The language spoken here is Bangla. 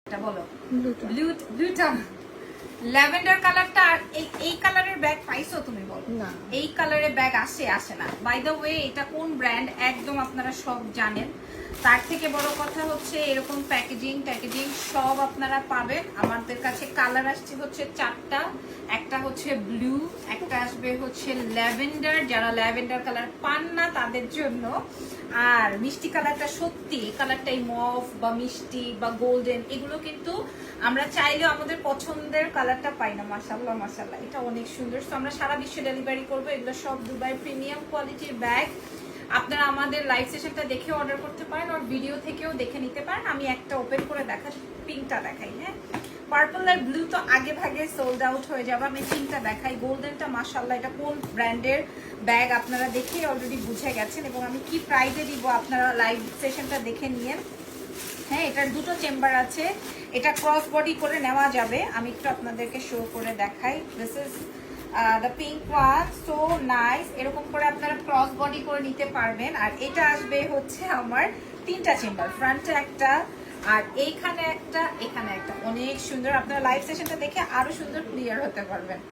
এটা বলো ব্লুটা ল্যাভেন্ডার কালারটা। আর এই কালারের ব্যাগ পাইছো তুমি? বলো না, এই কালারের ব্যাগ আসে না। বাই দ্য ওয়ে এটা কোন ব্র্যান্ড একদম আপনারা সব জানেন। তার থেকে বড় কথা হচ্ছে এরকম প্যাকেজিং সব আপনারা পাবেন আমাদের কাছে। কালার আসছে হচ্ছে 4টা, একটা হচ্ছে ব্লু, একটা আসবে হচ্ছে ল্যাভেন্ডার, যারা ল্যাভেন্ডার কালার পান না তাদের জন্য। আর মিষ্টি কালারটা সত্যি এই কালারটাই মফ বা মিষ্টি বা গোল্ডেন, এগুলো কিন্তু আমরা চাইলেও আমাদের পছন্দের কালারটা পাই না। মাশাআল্লাহ মাশাআল্লাহ, এটা অনেক সুন্দর। তো আমরা সারা বিশ্বে ডেলিভারি করবো। এগুলো সব দুবাই প্রিমিয়াম কোয়ালিটির ব্যাগ। আপনারা আমাদের লাইভ সেশনটা দেখে অর্ডার করতে পারেন, আর ভিডিও থেকেও দেখে নিতে পারেন। আমি একটা ওপেন করে দেখাচ্ছি, পিঙ্কটা দেখাই। হ্যাঁ, পার্পল আর ব্লু তো আগে ভাগে সোল্ড আউট হয়ে যাবে। আমি পিঙ্কটা দেখাই। গোল্ডেনটা মাশাআল্লাহ, এটা কোন ব্র্যান্ডের ব্যাগ আপনারা দেখেই অলরেডি বুঝে গেছেন, এবং আমি কি প্রাইসে দিব আপনারা লাইভ সেশনটা দেখে নিয়েন। হ্যাঁ, এটার দুটো চেম্বার আছে, এটা ক্রস বডি করে নেওয়া যাবে। আমি একটু আপনাদেরকে শো করে দেখাই। This is the pink one, so nice. এরকম করে আপনারা ক্রস বডি করে নিতে পারবেন। আর এটা আসবে হচ্ছে আমার 3টা চেম্বার, ফ্রন্টে একটা আর এইখানে একটা, এখানে একটা। অনেক সুন্দর, আপনারা লাইভ সেশনটা দেখে আরো সুন্দর ক্লিয়ার হতে পারবেন।